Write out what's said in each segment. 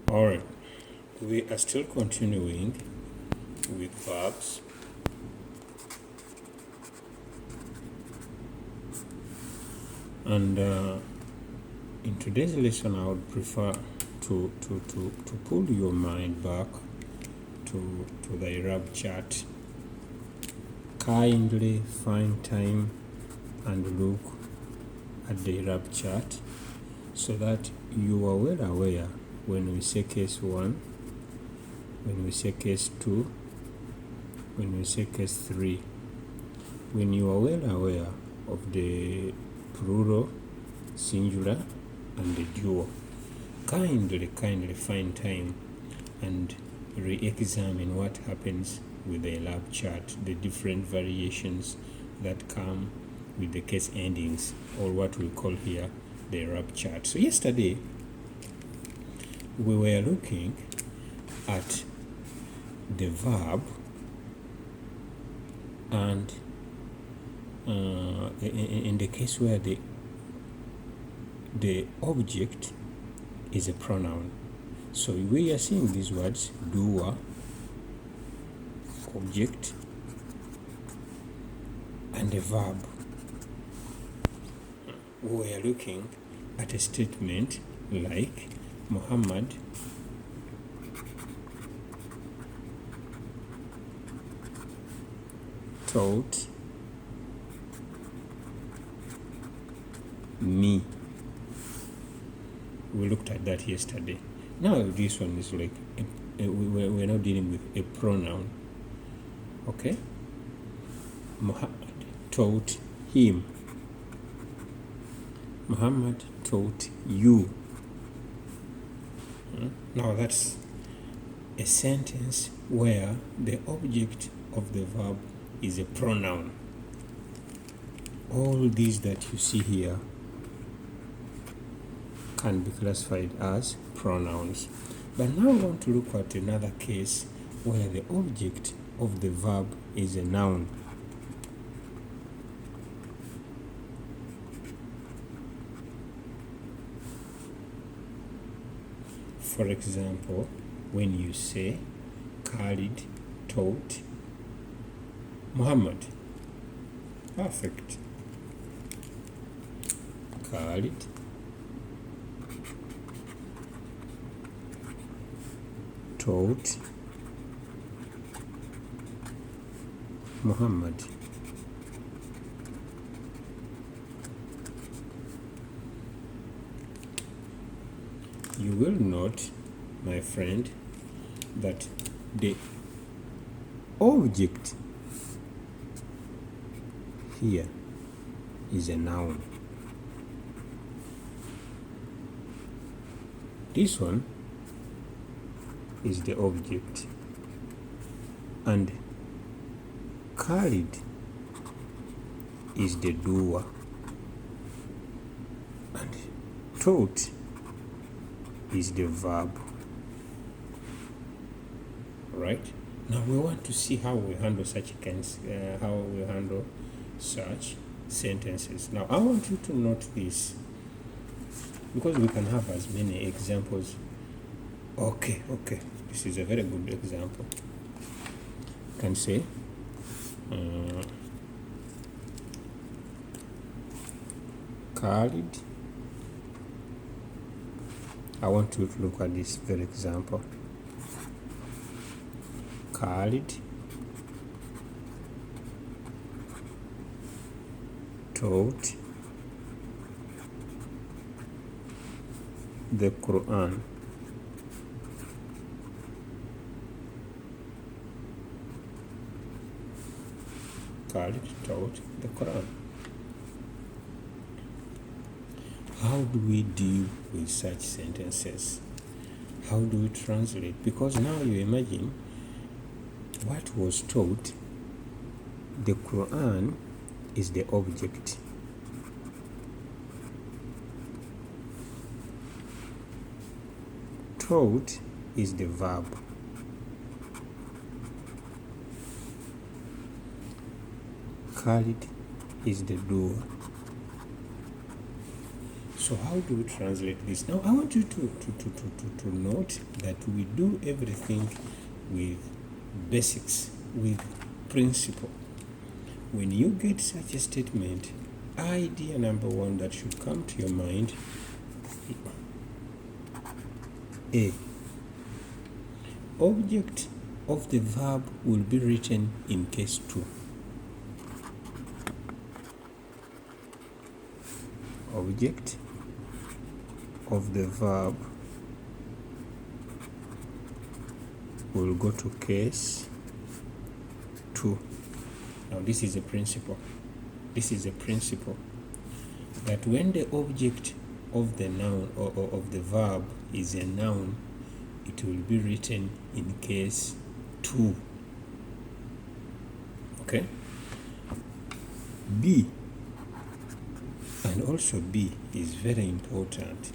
Alright, we are still continuing with verbs. And in today's lesson, I would prefer to pull your mind back to the verb chart. Kindly find time and look at the verb chart so that you are well aware when we say case 1, when we say case 2, when we say case 3. When you are well aware of the plural, singular, and the dual, kindly find time and re-examine what happens with the verb chart, the different variations that come with the case endings, or what we call here the verb chart. So yesterday we were looking at the verb and in the case where the object is a pronoun. So we are seeing these words: doer, object, and a verb. We are looking at a statement like Muhammad taught me. We looked at that yesterday. Now this one is like we're now dealing with a pronoun. Okay, Muhammad taught him. Muhammad taught you. Now that's a sentence where the object of the verb is a pronoun. All these that you see here can be classified as pronouns. But now I want to look at another case where the object of the verb is a noun. For example, when you say Khalid taught Muhammad. Perfect. Khalid taught Muhammad. You will note, my friend, that the object here is a noun. This one is the object, and Khalid is the doer, and taught is the verb. Right? Now we want to see how we handle such sentences. Now I want you to note this, because we can have as many examples. Okay, this is a very good example. You can say Khalid. I want you to look at this very example. Khalid taught the Quran. Khalid taught the Quran. How do we deal with such sentences? How do we translate? Because now you imagine what was taught. The Quran is the object. Taught is the verb. Khalid is the doer. So how do we translate this? Now I want you to note that we do everything with basics, with principle. When you get such a statement, idea number one that should come to your mind: A, object of the verb will be written in case 2. Object of the verb will go to case 2. Now this is a principle. This is a principle that when the object of the noun or of the verb is a noun, it will be written in case 2. Okay? B, and also B is very important,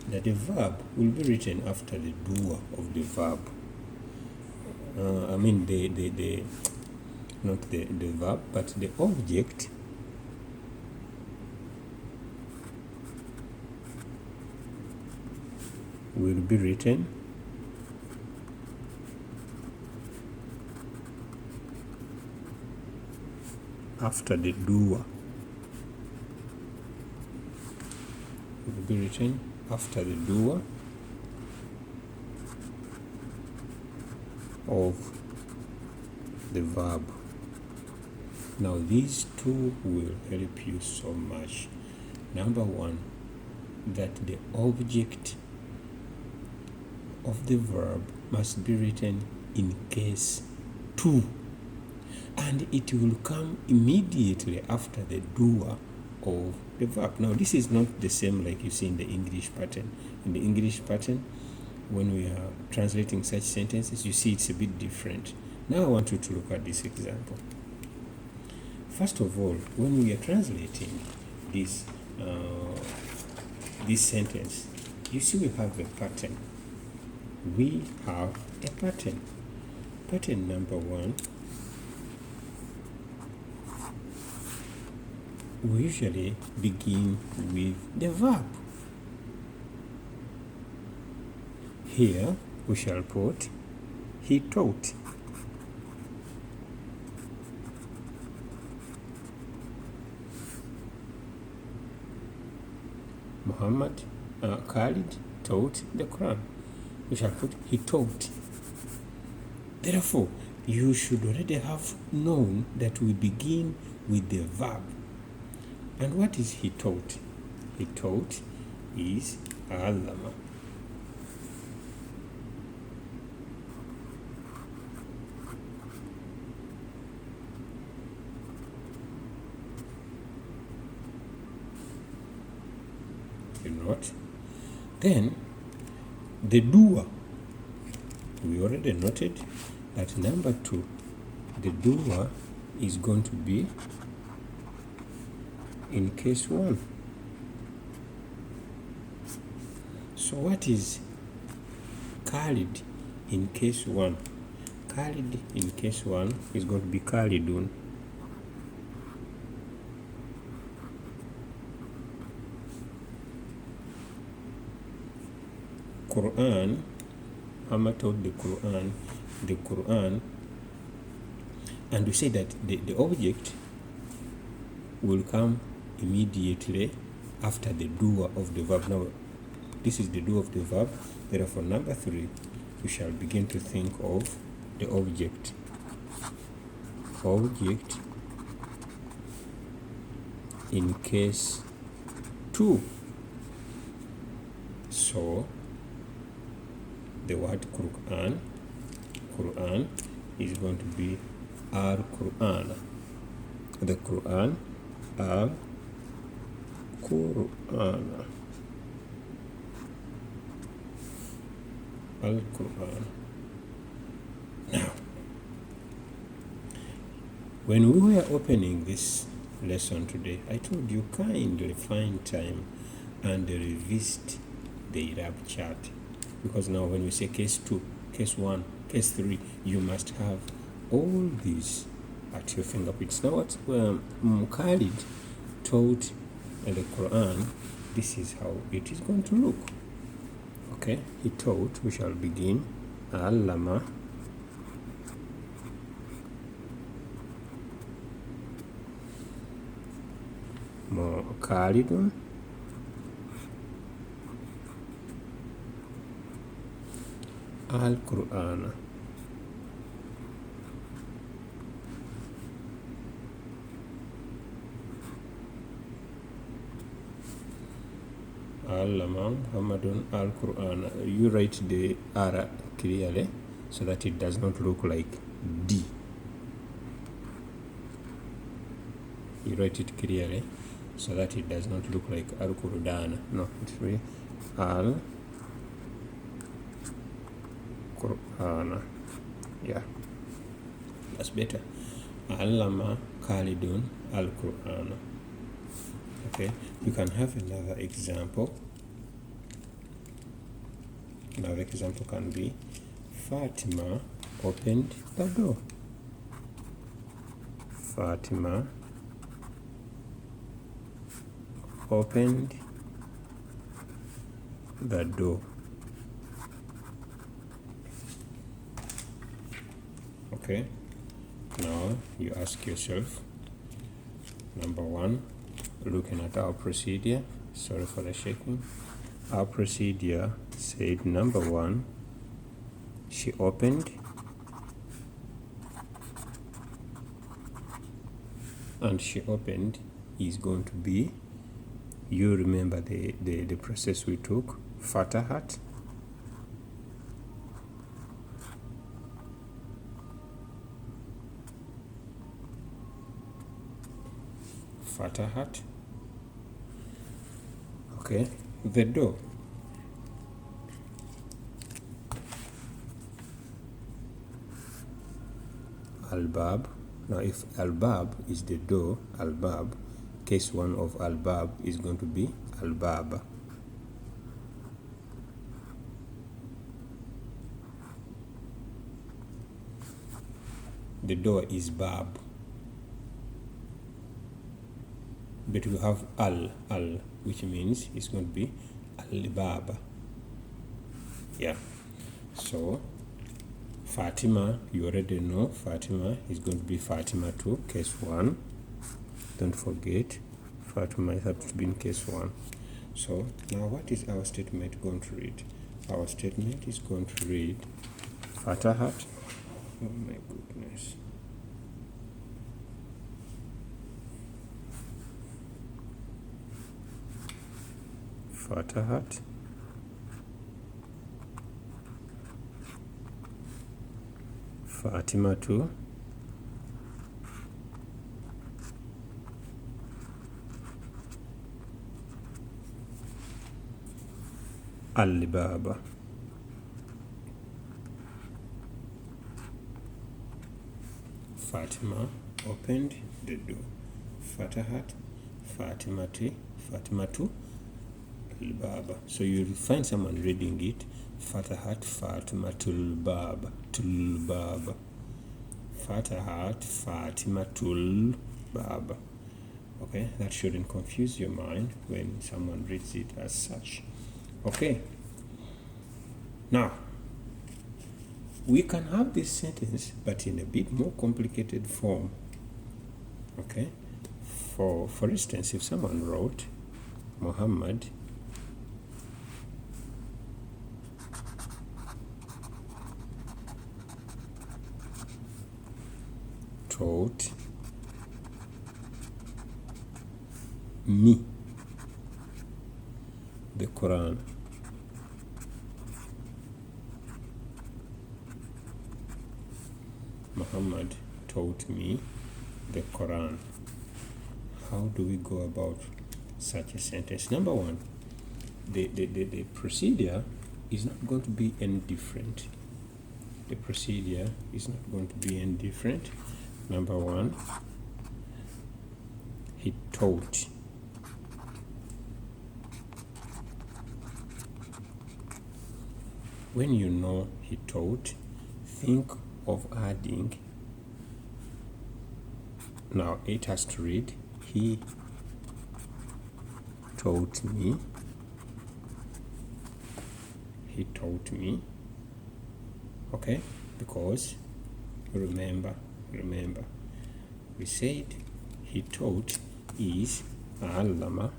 that the verb will be written after the doer of the verb. Not the verb, but the object will be written after the doer. Will be written after the doer of the verb. Now these two will help you so much. Number one, that the object of the verb must be written in case 2, and it will come immediately after the doer of the verb. Now this is not the same like you see in the English pattern. In the English pattern, when we are translating such sentences, you see it's a bit different. Now I want you to look at this example. First of all, when we are translating this sentence, you see we have a pattern. We have a pattern. Pattern number one, we usually begin with the verb. Here we shall put he taught. Khalid taught the Quran. We shall put he taught. Therefore, you should already have known that we begin with the verb. And what is he taught? He taught is allama. You know what? Then the doer, we already noted that number 2, the doer is going to be in case 1. So what is Khalid in case 1? Khalid in case 1 is going to be Khalidun. Quran, Muhammad taught the Quran, and we say that the object will come immediately after the doer of the verb. Now, this is the doer of the verb. Therefore, number 3, we shall begin to think of the object. Object in case 2. So, the word Quran is going to be Al-Quran. The Quran, Al-Quran. Al-Quran. Now, when we were opening this lesson today, I told you kindly find time and revisit the Arab chart. Because now when we say case 2, case 1, case 3, you must have all these at your fingertips. Now what Khalid taught in the Quran, this is how it is going to look. Okay, he taught. We shall begin. Allama. Khalidun. Al-Qur'an. Allama Muhammadun Al-Qur'an. You write the R clearly so that it does not look like D. You write it clearly so that it does not look like Al-Qur'an. No, it's really Al-Qur'an. Yeah, that's better. Allama Khalidun Al-Qur'an. Okay, you can have another example. Another example can be Fatima opened the door. Fatima opened the door. Okay, now you ask yourself, number one, looking at our procedure, sorry for the shaking, our procedure said number one, she opened, and she opened is going to be, you remember the process we took, fatahat, fatahat. Okay, the door. Al-Bab. Now if Al-Bab is the door, Al-Bab, case one of Al-Bab is going to be Al-Bab. The door is Bab. But we have Al, which means it's going to be Al-Bab. Yeah. So Fatima, you already know Fatima is going to be Fatima 2, case 1. Don't forget, Fatima has to be in case 1. So now what is our statement going to read? Our statement is going to read Fatahat. Oh my goodness. Fatahat. Fatima 2. Al-Baba. Fatima opened the door. Fatahat, Fatima 2, Al-Baba. So you'll find someone reading it. Fatahat Fatimatul Bab. Tulbab. Fatahat Fatimatul Bab. Okay, that shouldn't confuse your mind when someone reads it as such. Okay. Now, we can have this sentence, but in a bit more complicated form. Okay. For instance, if someone wrote Muhammad taught me the Quran. Muhammad taught me the Quran. How do we go about such a sentence? Number one, the procedure is not going to be any different. The procedure is not going to be any different. Number one, he taught. When you know he taught, think of adding. Now it has to read he taught me. He taught me. Okay, because remember, we said he taught is allama.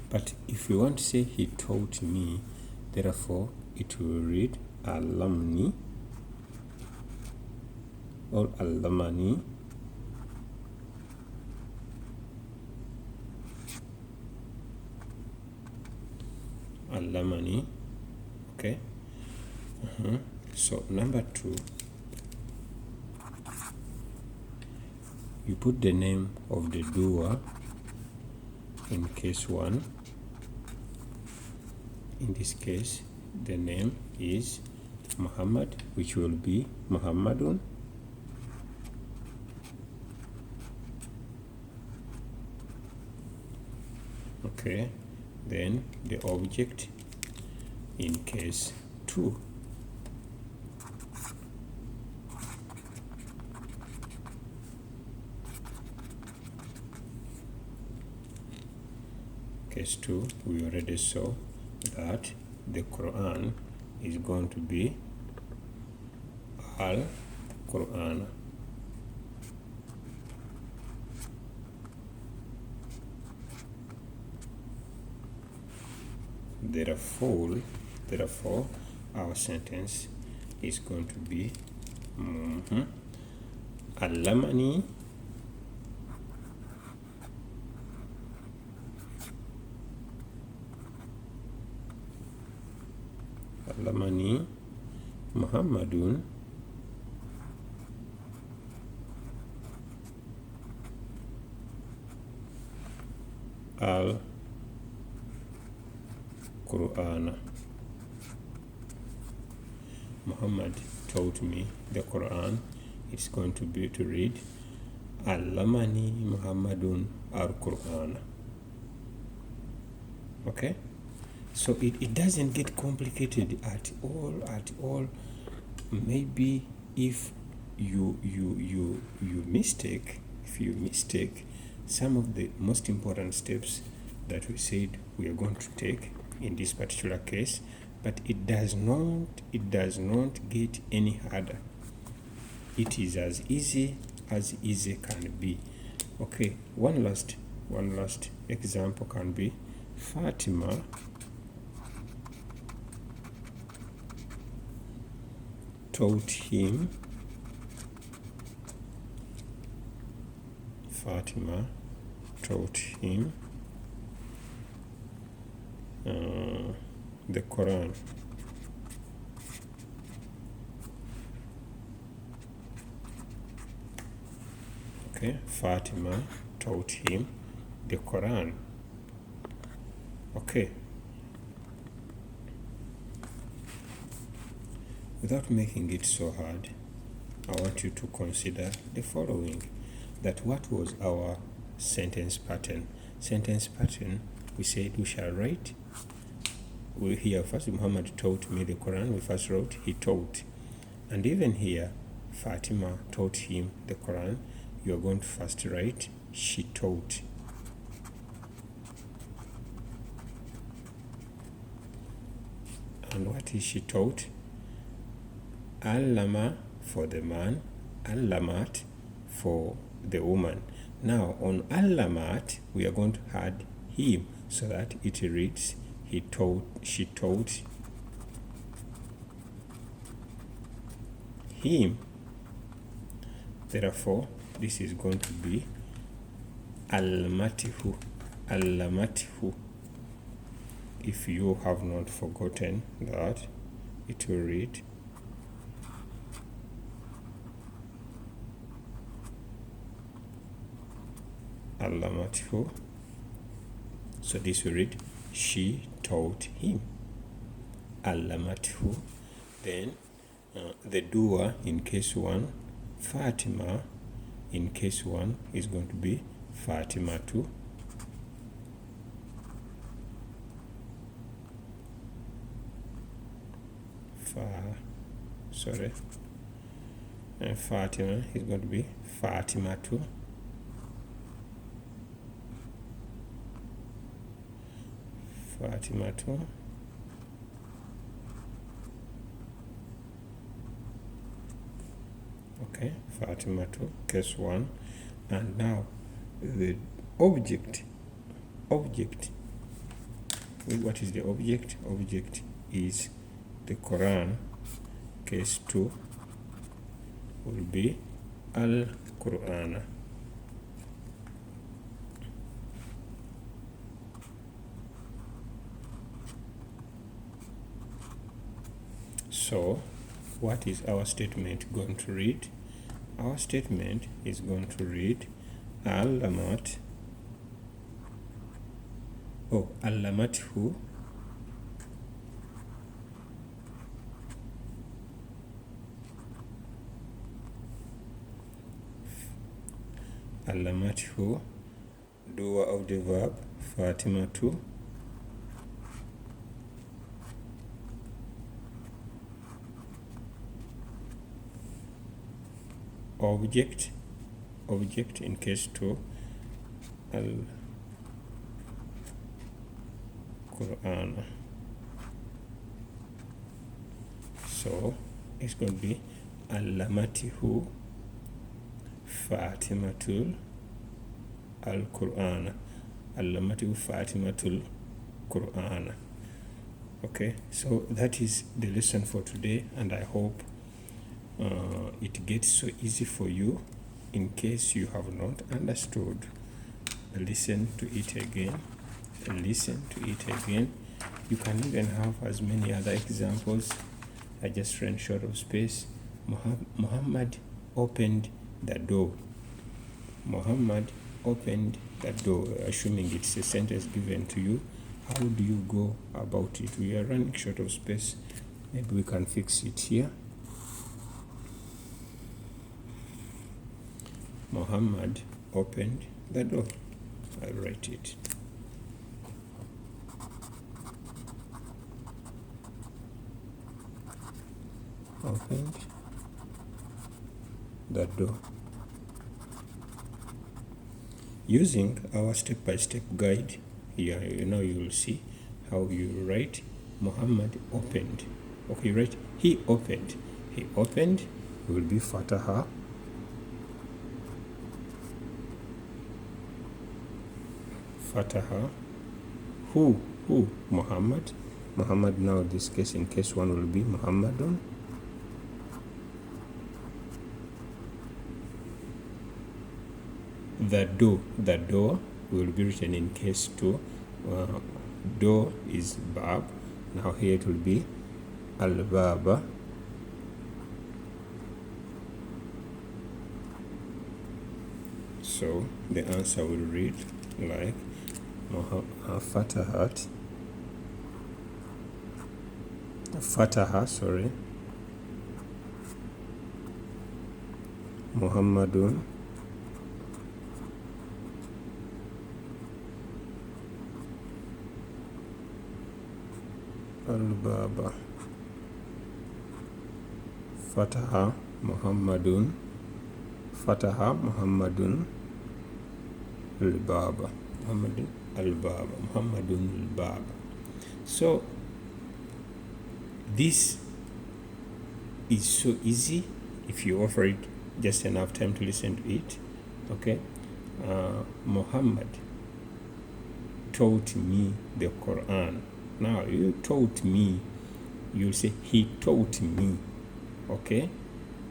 But if you want to say he taught me, therefore it will read allamni or allamani. Allamani. Okay. So number 2, you put the name of the doer in case 1. In this case, the name is Muhammad, which will be Muhammadun. Okay, then the object in case 2. Case 2, we already saw that the Quran is going to be Al-Quran. Therefore, our sentence is going to be Allamani Muhammadun Al-Quran. Muhammad taught me the Quran. It's going to be to read Allamani Muhammadun Al-Quran. Okay? So it doesn't get complicated at all. Maybe if you mistake some of the most important steps that we said we are going to take in this particular case, but it does not get any harder. It is as easy can be. Okay, one last example can be Fatima taught him. Fatima taught him the Quran. Okay, Fatima taught him the Quran. Okay. Without making it so hard, I want you to consider the following. That what was our sentence pattern? Sentence pattern, we said we shall write. We here first, Muhammad taught me the Quran. We first wrote, he taught. And even here, Fatima taught him the Quran. You are going to first write, she taught. And what is she taught? Allama for the man, Allamat for the woman. Now on Allamat, we are going to add him so that it reads, he taught, she taught him. Therefore, this is going to be Allamatihu. If you have not forgotten that, it will read Allamatihu. So this will read, she taught him. Allamatihu. Then the doer in case 1, Fatima in case 1 is going to be Fatima 2. And Fatima is going to be Fatimatu. Fatimatu. Okay, Fatimatu, case 1. And now the object. What is the object? Object is the Quran. Case 2 will be Al-Qur'an. So, what is our statement going to read? Our statement is going to read Allamat. Allamathu doer of the verb Fatimatu, object in case 2 Al-Qur'an. So it's going to be Allamatihu Fatimatul Al-Qur'an. Allamatihu Fatimatul Qur'an. Okay, so that is the lesson for today, and I hope it gets so easy for you. In case you have not understood, listen to it again. You can even have as many other examples. I just ran short of space. Muhammad opened the door. Muhammad opened the door. Assuming it's a sentence given to you, how do you go about it? We are running short of space. Maybe we can fix it here. Muhammad opened the door. I'll write it. Opened the door. Using our step-by-step guide here, you will see how you write Muhammad opened. Okay, right? He opened. He opened will be Fataha. Fataha. Who? Muhammad. Muhammad now, this case, in case 1 will be Muhammadun. The door will be written in case 2. Door is Bab. Now here it will be Al-Baba. So the answer will read like Fataha, Muhammadun Al-Baba. Fataha Muhammadun Al-Baba. Muhammadun Al-Baba. So this is so easy if you offer it just enough time to listen to it. Okay, Muhammad taught me the Quran. Now you taught me, you say he taught me. Okay,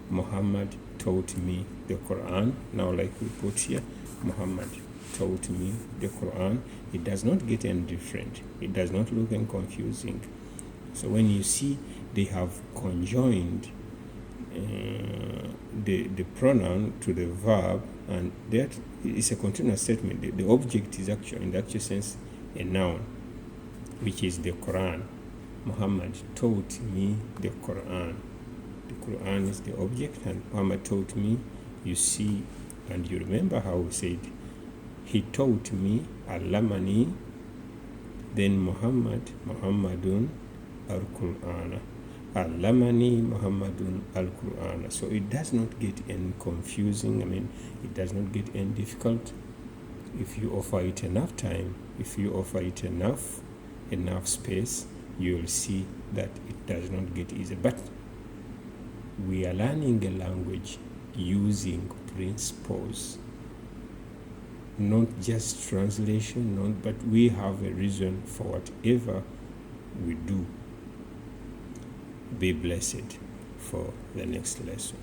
Muhammad taught me the Quran. Now like we put here, Muhammad taught me the Quran. It does not get any different. It does not look any confusing. So when you see they have conjoined the pronoun to the verb, and that is a continuous statement. The object is actually, in the actual sense, a noun, which is the Quran. Muhammad taught me the Quran. The Quran is the object, and Muhammad taught me. You see, and you remember how we said, he taught me, Allamani, then Muhammadun Al-Qur'an. Allamani Muhammadun al-Quran. So it does not get any confusing. It does not get any difficult. If you offer it enough time, if you offer it enough space, you will see that it does not get easy. But we are learning a language using principles, not just translation, but we have a reason for whatever we do. Be blessed for the next lesson.